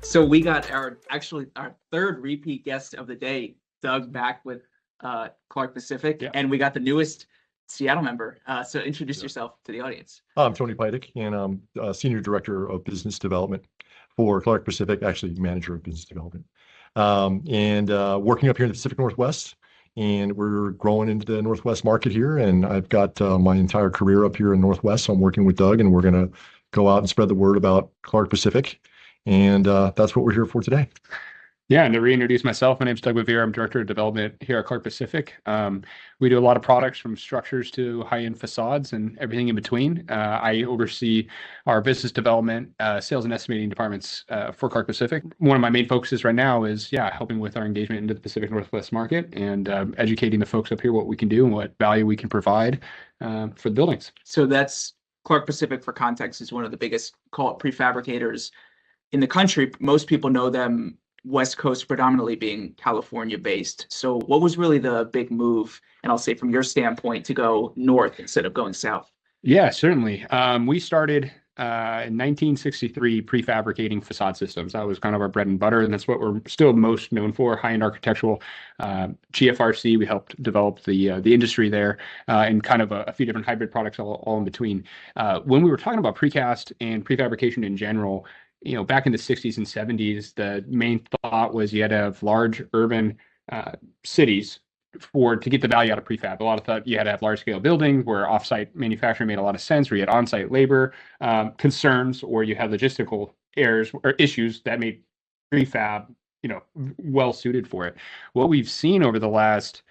So we got our third repeat guest of the day, Doug, back with Clark Pacific, Yeah. and we got the newest Seattle member. So introduce yourself to the audience. I'm Tony Pydych, and I'm Senior Director of Business Development for Clark Pacific, actually Manager of Business Development, and working up here in the Pacific Northwest. And we're growing into the Northwest market here, and I've got my entire career up here in Northwest. So I'm working with Doug, and we're going to go out and spread the word about Clark Pacific. And that's what we're here for today. Yeah, and to reintroduce myself, my name is Doug Bevier. I'm Director of Development here at Clark Pacific. We do a lot of products from structures to high-end facades and everything in between. I oversee our business development, sales and estimating departments for Clark Pacific. One of my main focuses right now is, helping with our engagement into the Pacific Northwest market and educating the folks up here what we can do and what value we can provide for the buildings. So that's Clark Pacific, for context, is one of the biggest, call it, prefabricators in the country. Most people know them West Coast predominantly being California based. So what was really the big move, and I'll say from your standpoint, to go north instead of going south? Yeah, certainly. We started in 1963 prefabricating facade systems. That was kind of our bread and butter, and that's what we're still most known for, high-end architectural. GFRC, we helped develop the industry there, and kind of a few different hybrid products all in between. When we were talking about precast and prefabrication in general, back in the 60s and 70s, the main thought was you had to have large urban cities to get the value out of prefab. A lot of thought you had to have large scale buildings where offsite manufacturing made a lot of sense, where you had on-site labor concerns, or you had logistical errors or issues that made prefab, well suited for it. What we've seen over the last,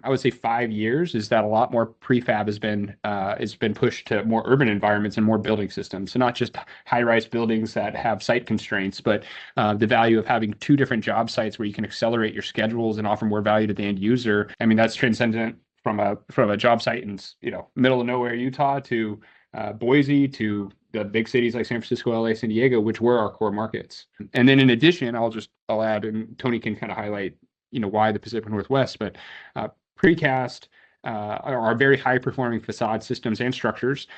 I would say, 5 years is that a lot more prefab has been pushed to more urban environments and more building systems. So not just high-rise buildings that have site constraints, but the value of having two different job sites where you can accelerate your schedules and offer more value to the end user. I mean, that's transcendent from a job site in middle of nowhere Utah to Boise to the big cities like San Francisco, LA, San Diego, which were our core markets. And then in addition, I'll add, and Tony can kind of highlight why the Pacific Northwest, but precast are very high performing facade systems and structures.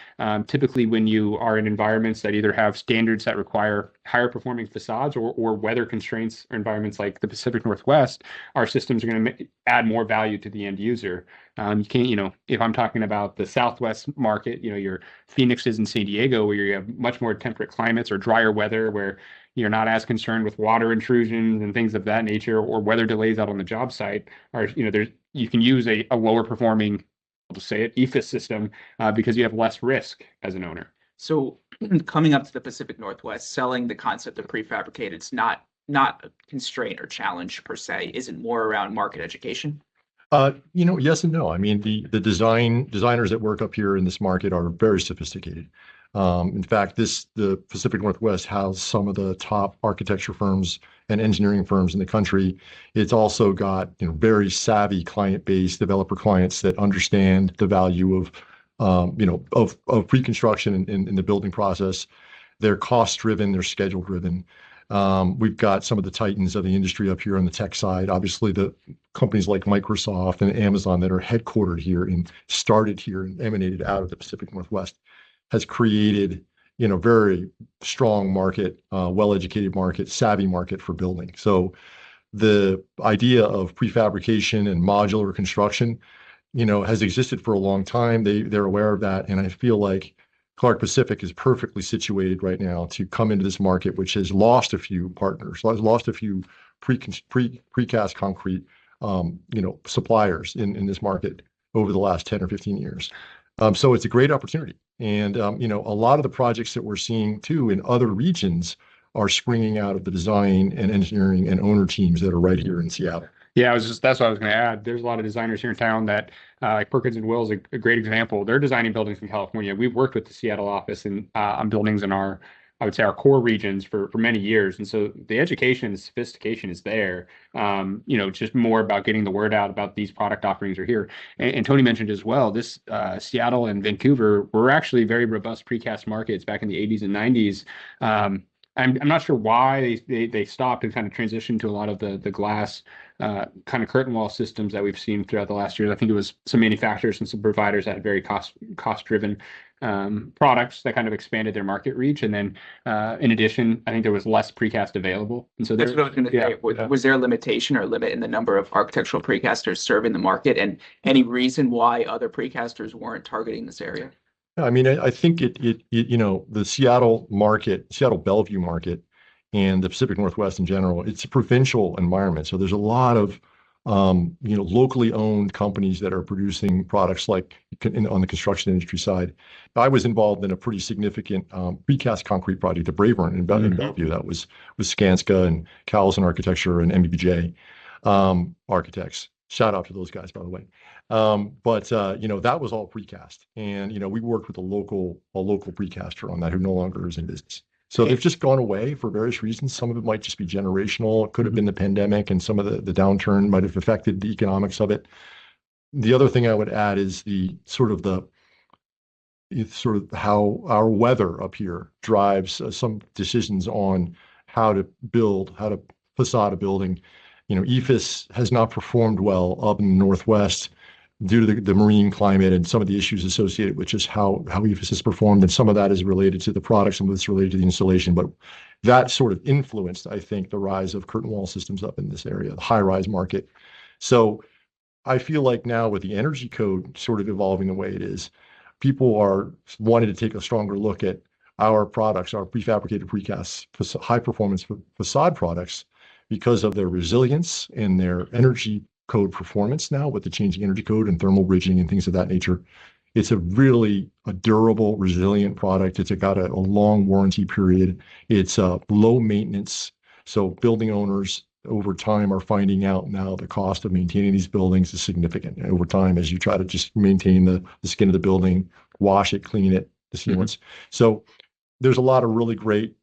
Typically when you are in environments that either have standards that require higher performing facades or weather constraints or environments like the Pacific Northwest, our systems are going to add more value to the end user. You can't, if I'm talking about the Southwest market, your Phoenixes and San Diego, where you have much more temperate climates or drier weather, where you're not as concerned with water intrusions and things of that nature, or weather delays out on the job site, or you can use a lower performing, I'll just say it, EFIS system because you have less risk as an owner. So coming up to the Pacific Northwest, selling the concept of prefabricated, it's not a constraint or challenge per se. Is it more around market education? Yes and no. I mean, the designers that work up here in this market are very sophisticated. In fact, the Pacific Northwest has some of the top architecture firms and engineering firms in the country. It's also got very savvy client base, developer clients that understand the value of pre-construction in the building process. They're cost driven, they're schedule driven. We've got some of the titans of the industry up here on the tech side. Obviously, the companies like Microsoft and Amazon that are headquartered here and started here and emanated out of the Pacific Northwest has created, very strong market, well-educated market, savvy market for building. So the idea of prefabrication and modular construction, has existed for a long time. They're aware of that. And I feel like Clark Pacific is perfectly situated right now to come into this market, which has lost a few partners, lost a few precast concrete, suppliers in this market over the last 10 or 15 years. So it's a great opportunity. And, a lot of the projects that we're seeing too in other regions are springing out of the design and engineering and owner teams that are right here in Seattle. Yeah, that's what I was going to add. There's a lot of designers here in town that, like Perkins and Will is a great example. They're designing buildings in California. We've worked with the Seattle office and on buildings in I would say our core regions for many years. And so the education and the sophistication is there. Just more about getting the word out about these product offerings are here. And Tony mentioned as well, this Seattle and Vancouver were actually very robust precast markets back in the 80s and 90s. I'm not sure why they stopped and kind of transitioned to a lot of the glass kind of curtain wall systems that we've seen throughout the last year. I think it was some manufacturers and some providers that had very cost driven products that kind of expanded their market reach. And then in addition, I think there was less precast available. And so That's what I was going to say. yeah. Was there a limitation or limit in the number of architectural precasters serving the market, and any reason why other precasters weren't targeting this area? I mean, I think the Seattle market, Seattle Bellevue market, and the Pacific Northwest in general, it's a provincial environment. So there's a lot of, locally owned companies that are producing products like on the construction industry side. I was involved in a pretty significant precast concrete project, the Bravern in Bellevue. That was with Skanska and Callison Architecture and MBJ Architects. Shout out to those guys, by the way. That was all precast. And, we worked with a local precaster on that who no longer is in business. So they've just gone away for various reasons. Some of it might just be generational. It could have been the pandemic, and some of the downturn might have affected the economics of it. The other thing I would add is how our weather up here drives some decisions on how to facade a building. EFIS has not performed well up in the Northwest due to the marine climate and some of the issues associated with just how EFIS has performed. And some of that is related to the product, some of it's related to the installation. But that sort of influenced, I think, the rise of curtain wall systems up in this area, the high-rise market. So I feel like now with the energy code sort of evolving the way it is, people are wanting to take a stronger look at our products, our prefabricated precast, high-performance facade products, because of their resilience and their energy code performance now with the changing energy code and thermal bridging and things of that nature. It's a durable, resilient product. It's got a long warranty period. It's low maintenance. So building owners over time are finding out now the cost of maintaining these buildings is significant. And over time, as you try to just maintain the skin of the building, wash it, clean it, the sealants. So there's a lot of really great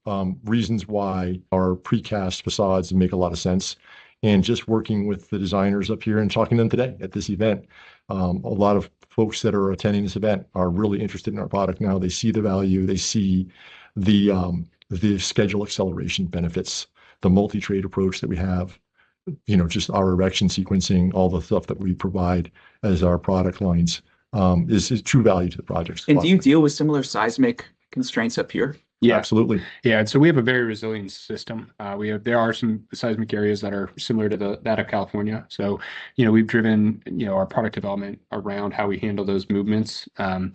reasons why our precast facades make a lot of sense. And just working with the designers up here and talking to them today at this event, a lot of folks that are attending this event are really interested in our product now. They see the value, they see the schedule acceleration benefits, the multi-trade approach that we have, just our erection sequencing, all the stuff that we provide as our product lines is true value to the projects. And do you deal with similar seismic constraints up here? Yeah, absolutely. Yeah, and so we have a very resilient system. There are some seismic areas that are similar to that of California. So, we've driven, our product development around how we handle those movements. And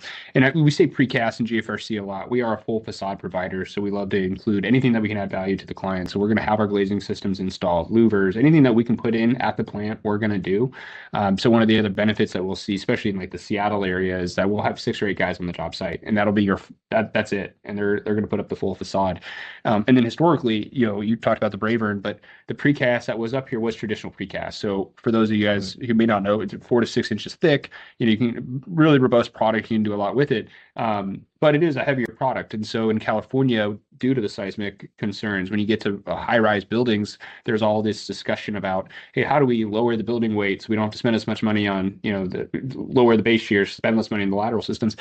we say precast and GFRC a lot. We are a full facade provider, so we love to include anything that we can add value to the client. So we're going to have our glazing systems installed, louvers, anything that we can put in at the plant, we're going to do. So one of the other benefits that we'll see, especially in like the Seattle area, is that we'll have 6 or 8 guys on the job site, and that'll be that's it. And they're going to put up the full facade. And then historically, you talked about the Bravern, but the precast that was up here was traditional precast. So for those of you guys who may not know, it's 4 to 6 inches thick. You can really robust product. You can do a lot with it. But it is a heavier product. And so in California, due to the seismic concerns, when you get to high-rise buildings, there's all this discussion about, hey, how do we lower the building weight so we don't have to spend as much money on, lower the base shear, spend less money on the lateral systems,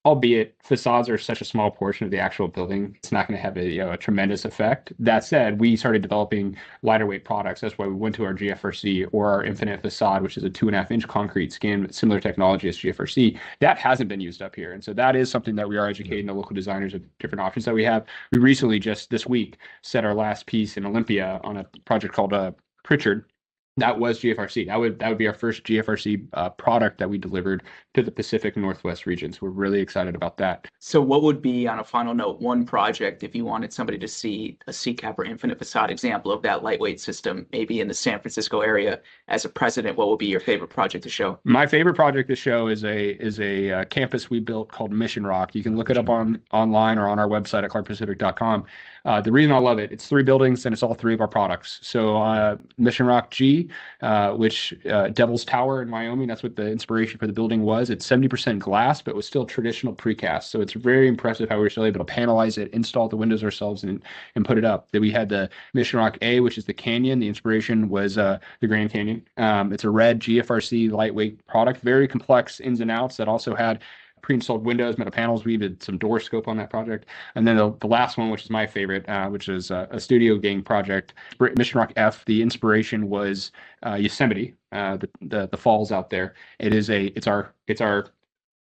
albeit facades are such a small portion of the actual building, it's not going to have a tremendous effect. That said, we started developing lighter weight products. That's why we went to our GFRC or our Infinite Facade, which is a 2.5-inch concrete skin with similar technology as GFRC. That hasn't been used up here. And so that is something that we are educating the local designers of different options that we have. We recently, just this week, set our last piece in Olympia on a project called Pritchard. That was GFRC. That would be our first GFRC product that we delivered to the Pacific Northwest region. So we're really excited about that. So what would be, on a final note, one project if you wanted somebody to see a CCAP or Infinite Facade example of that lightweight system, maybe in the San Francisco area as a precedent? What would be your favorite project to show? My favorite project to show is a campus we built called Mission Rock. You can look it up online or on our website at clarkpacific.com. The reason I love it, it's 3 buildings and it's all 3 of our products. So Mission Rock G, which Devil's Tower in Wyoming, that's what the inspiration for the building was. It's 70% glass, but it was still traditional precast. So it's very impressive how we were still able to panelize it, install the windows ourselves, and put it up. Then we had the Mission Rock A, which is the canyon. The inspiration was the Grand Canyon. It's a red GFRC lightweight product, very complex ins and outs that also had pre-installed windows, metal panels. We did some door scope on that project. And then the last one, which is my favorite, which is a studio gang project, Mission Rock F. The inspiration was Yosemite, the falls out there. It's our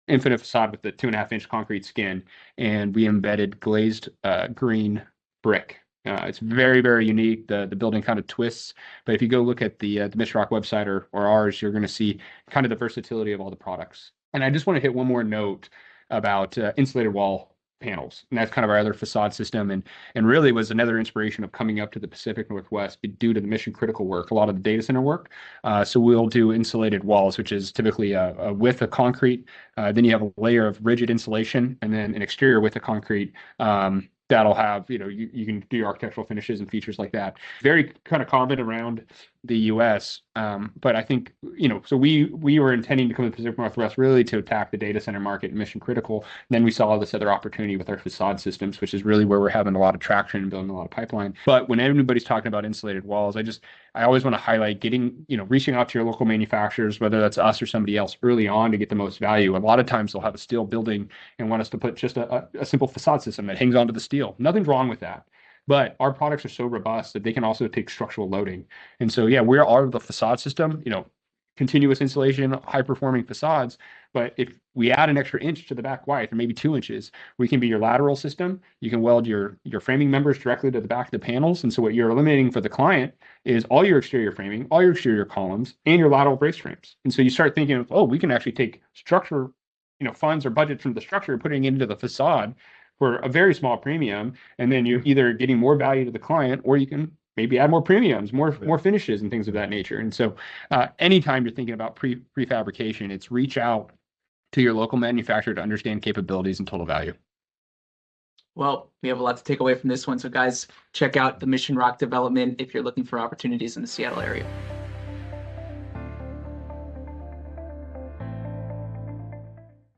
infinite facade with the 2.5-inch concrete skin, and we embedded glazed green brick. It's very, very unique. The building kind of twists, but if you go look at the Mishrock website or ours, you're going to see kind of the versatility of all the products. And I just want to hit one more note about insulated wall panels, and that's kind of our other facade system, and really was another inspiration of coming up to the Pacific Northwest due to the mission critical work, a lot of the data center work. So we'll do insulated walls, which is typically a width of concrete, then you have a layer of rigid insulation, and then an exterior width of concrete. That'll have, you can do your architectural finishes and features like that. Very kind of common around the US. But I think, so we were intending to come to the Pacific Northwest really to attack the data center market and mission critical. And then we saw this other opportunity with our facade systems, which is really where we're having a lot of traction and building a lot of pipeline. But when everybody's talking about insulated walls, I always want to highlight reaching out to your local manufacturers, whether that's us or somebody else early on to get the most value. A lot of times they'll have a steel building and want us to put just a simple facade system that hangs onto the steel. Nothing's wrong with that. But our products are so robust that they can also take structural loading. And so, yeah, we are the facade system, continuous insulation, high performing facades. But if we add an extra inch to the back width, or maybe 2 inches, we can be your lateral system. You can weld your framing members directly to the back of the panels. And so what you're eliminating for the client is all your exterior framing, all your exterior columns, and your lateral brace frames. And so you start thinking of, we can actually take structure, funds or budget from the structure and putting it into the facade for a very small premium, and then you're either getting more value to the client, or you can maybe add more premiums, more finishes and things of that nature. And so anytime you're thinking about prefabrication, it's reach out to your local manufacturer to understand capabilities and total value. Well, we have a lot to take away from this one. So guys, check out the Mission Rock development if you're looking for opportunities in the Seattle area.